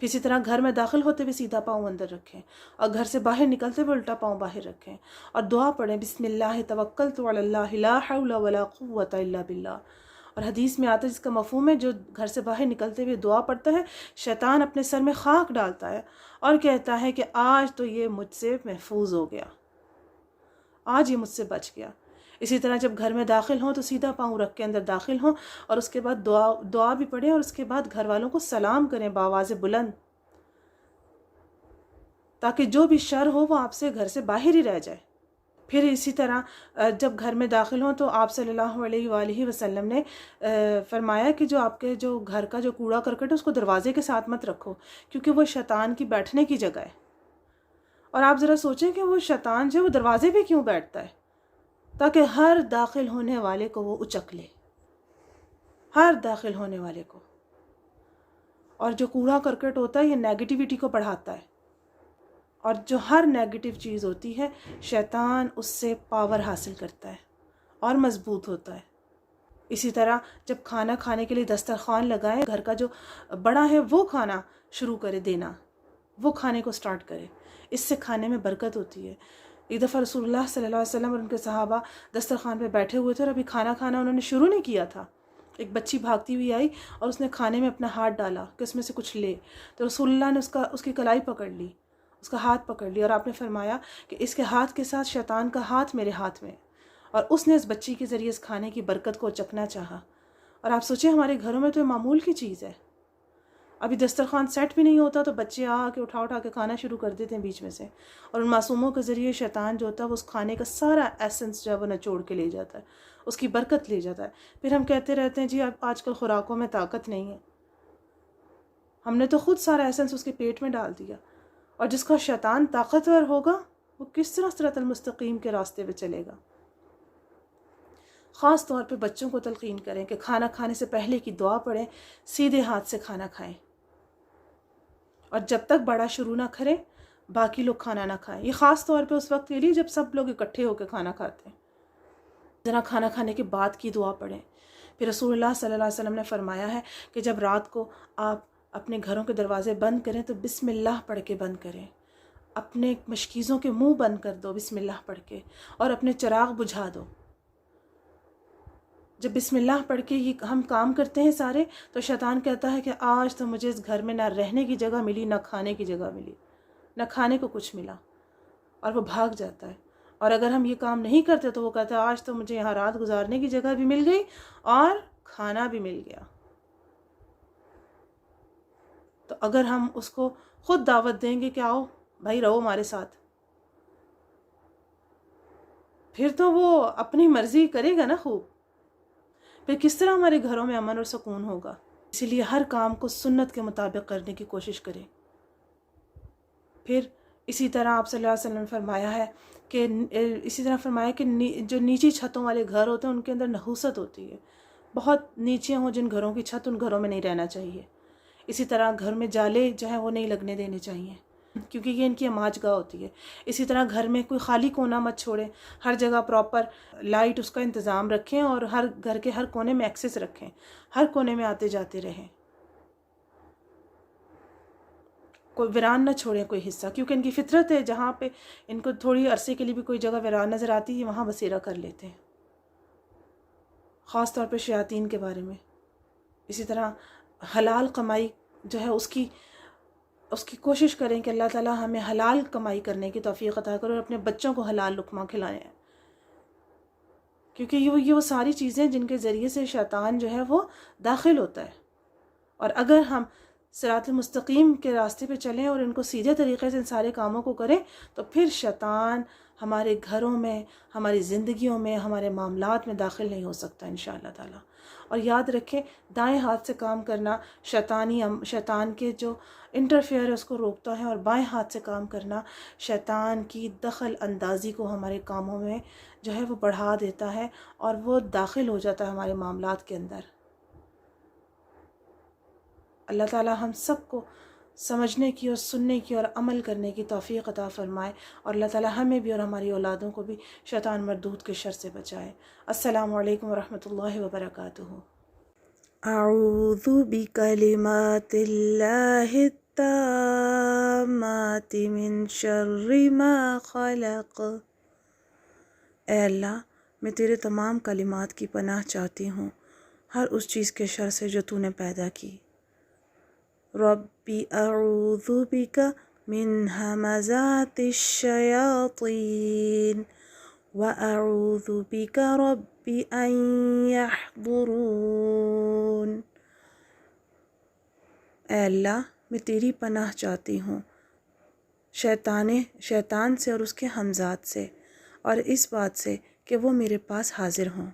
پھر اسی طرح گھر میں داخل ہوتے ہوئے سیدھا پاؤں اندر رکھیں، اور گھر سے باہر نکلتے ہوئے الٹا پاؤں باہر رکھیں، اور دعا پڑھیں بسم اللہ توکلت علی اللہ لا حول ولا قوۃ الا باللہ۔ اور حدیث میں آتا ہے، جس کا مفہوم ہے، جو گھر سے باہر نکلتے ہوئے دعا پڑھتا ہے شیطان اپنے سر میں خاک ڈالتا ہے اور کہتا ہے کہ آج تو یہ مجھ سے محفوظ ہو گیا، آج یہ مجھ سے بچ گیا۔ اسی طرح جب گھر میں داخل ہوں تو سیدھا پاؤں رکھ کے اندر داخل ہوں، اور اس کے بعد دعا بھی پڑھیں، اور اس کے بعد گھر والوں کو سلام کریں بآواز بلند، تاکہ جو بھی شر ہو وہ آپ سے گھر سے باہر ہی رہ جائے۔ پھر اسی طرح جب گھر میں داخل ہوں تو آپ صلی اللہ علیہ وآلہ وسلم نے فرمایا کہ جو آپ کے جو گھر کا جو کوڑا کرکٹ ہے اس کو دروازے کے ساتھ مت رکھو، کیونکہ وہ شیطان کی بیٹھنے کی جگہ ہے۔ اور آپ ذرا سوچیں کہ وہ شیطان جو ہے وہ دروازے پہ کیوں بیٹھتا ہے؟ تاکہ ہر داخل ہونے والے کو وہ اچک لے، ہر داخل ہونے والے کو۔ اور جو کوڑا کرکٹ ہوتا ہے یہ نیگیٹیوٹی کو بڑھاتا ہے، اور جو ہر نیگیٹیو چیز ہوتی ہے شیطان اس سے پاور حاصل کرتا ہے اور مضبوط ہوتا ہے۔ اسی طرح جب کھانا کھانے کے لیے دسترخوان لگائیں، گھر کا جو بڑا ہے وہ کھانا شروع کرے دینا، وہ کھانے کو سٹارٹ کرے، اس سے کھانے میں برکت ہوتی ہے۔ ایک دفعہ رسول اللہ صلی اللہ علیہ وسلم اور ان کے صحابہ دسترخوان پہ بیٹھے ہوئے تھے، اور ابھی کھانا کھانا انہوں نے شروع نہیں کیا تھا، ایک بچی بھاگتی ہوئی آئی اور اس نے کھانے میں اپنا ہاتھ ڈالا کہ اس میں سے کچھ لے، تو رسول اللہ نے اس کی کلائی پکڑ لی، اس کا ہاتھ پکڑ لیا، اور آپ نے فرمایا کہ اس کے ہاتھ کے ساتھ شیطان کا ہاتھ میرے ہاتھ میں، اور اس نے اس بچی کے ذریعے اس کھانے کی برکت کو چکنا چاہا۔ اور آپ سوچیں ہمارے گھروں میں تو یہ معمول کی چیز ہے، ابھی دسترخوان سیٹ بھی نہیں ہوتا تو بچے آ کے اٹھا کے کھانا شروع کر دیتے ہیں بیچ میں سے، اور ان معصوموں کے ذریعے شیطان جو ہوتا ہے وہ اس کھانے کا سارا ایسنس جو ہے وہ نچوڑ کے لے جاتا ہے، اس کی برکت لے جاتا ہے۔ پھر ہم کہتے رہتے ہیں جی اب آج کل خوراکوں میں طاقت نہیں ہے، ہم نے تو خود سارا ایسنس اس کے پیٹ میں ڈال دیا، اور جس کا شیطان طاقتور ہوگا وہ کس طرح صراط المستقیم کے راستے پہ چلے گا۔ خاص طور پہ بچوں کو تلقین کریں کہ کھانا کھانے سے پہلے کی دعا پڑھیں، سیدھے ہاتھ سے کھانا کھائیں، اور جب تک بڑا شروع نہ کریں باقی لوگ کھانا نہ کھائیں۔ یہ خاص طور پہ اس وقت کے لیے جب سب لوگ اکٹھے ہو کے کھانا کھاتے ہیں۔ ذرا کھانا کھانے کے بعد کی دعا پڑھیں۔ پھر رسول اللہ صلی اللہ علیہ وسلم نے فرمایا ہے کہ جب رات کو آپ اپنے گھروں کے دروازے بند کریں تو بسم اللہ پڑھ کے بند کریں، اپنے مشکیزوں کے منہ بند کر دو بسم اللہ پڑھ کے، اور اپنے چراغ بجھا دو۔ جب بسم اللہ پڑھ کے یہ ہم کام کرتے ہیں سارے، تو شیطان کہتا ہے کہ آج تو مجھے اس گھر میں نہ رہنے کی جگہ ملی، نہ کھانے کی جگہ ملی، نہ کھانے کو کچھ ملا، اور وہ بھاگ جاتا ہے۔ اور اگر ہم یہ کام نہیں کرتے تو وہ کہتا ہے آج تو مجھے یہاں رات گزارنے کی جگہ بھی مل گئی اور کھانا بھی مل گیا۔ تو اگر ہم اس کو خود دعوت دیں گے کہ آؤ بھائی رہو ہمارے ساتھ، پھر تو وہ اپنی مرضی کرے گا نا خوب، پھر کس طرح ہمارے گھروں میں امن اور سکون ہوگا۔ اسی لیے ہر کام کو سنت کے مطابق کرنے کی کوشش کریں۔ پھر اسی طرح آپ صلی اللہ علیہ وسلم نے فرمایا ہے کہ جو نیچی چھتوں والے گھر ہوتے ہیں ان کے اندر نحوست ہوتی ہے، بہت نیچے ہوں جن گھروں کی چھت، ان گھروں میں نہیں رہنا چاہیے۔ اسی طرح گھر میں جالے جو ہیں وہ نہیں لگنے دینے چاہیے، کیونکہ یہ ان کی اماج گاہ ہوتی ہے۔ اسی طرح گھر میں کوئی خالی کونا مت چھوڑیں، ہر جگہ پراپر لائٹ اس کا انتظام رکھیں، اور ہر گھر کے ہر کونے میں ایکسس رکھیں، ہر کونے میں آتے جاتے رہیں، کوئی ویران نہ چھوڑیں کوئی حصہ، کیونکہ ان کی فطرت ہے جہاں پہ ان کو تھوڑی عرصے کے لیے بھی کوئی جگہ ویران نظر آتی ہے وہاں بسیرا کر لیتے ہیں، خاص طور پہ شیاطین کے بارے میں۔ اسی طرح حلال کمائی جو ہے اس کی کوشش کریں کہ اللہ تعالیٰ ہمیں حلال کمائی کرنے کی توفیق عطا کرے، اور اپنے بچوں کو حلال لقمہ کھلائیں، کیونکہ یہ وہ ساری چیزیں جن کے ذریعے سے شیطان جو ہے وہ داخل ہوتا ہے۔ اور اگر ہم صراط المستقیم کے راستے پہ چلیں اور ان کو سیدھے طریقے سے ان سارے کاموں کو کریں تو پھر شیطان ہمارے گھروں میں، ہماری زندگیوں میں، ہمارے معاملات میں داخل نہیں ہو سکتا انشاءاللہ تعالیٰ۔ اور یاد رکھیں دائیں ہاتھ سے کام کرنا شیطان کے جو انٹرفیئر ہے اس کو روکتا ہے، اور بائیں ہاتھ سے کام کرنا شیطان کی دخل اندازی کو ہمارے کاموں میں جو ہے وہ بڑھا دیتا ہے، اور وہ داخل ہو جاتا ہے ہمارے معاملات کے اندر۔ اللہ تعالیٰ ہم سب کو سمجھنے کی اور سننے کی اور عمل کرنے کی توفیق عطا فرمائے، اور اللہ تعالیٰ ہمیں بھی اور ہماری اولادوں کو بھی شیطان مردود کے شر سے بچائے۔ السلام علیکم ورحمۃ اللہ وبرکاتہ۔ اعوذ بکلمات اللہ التامات من شر ما خلق۔ اے اللہ میں تیرے تمام کلمات کی پناہ چاہتی ہوں ہر اس چیز کے شر سے جو تو نے پیدا کی۔ ربی اعوذ بک من ہمزات الشیاطین واعوذ بک ربی ان یحضرون۔ اے اللہ میں تیری پناہ چاہتی ہوں شیطان سے اور اس کے ہمزات سے، اور اس بات سے کہ وہ میرے پاس حاضر ہوں۔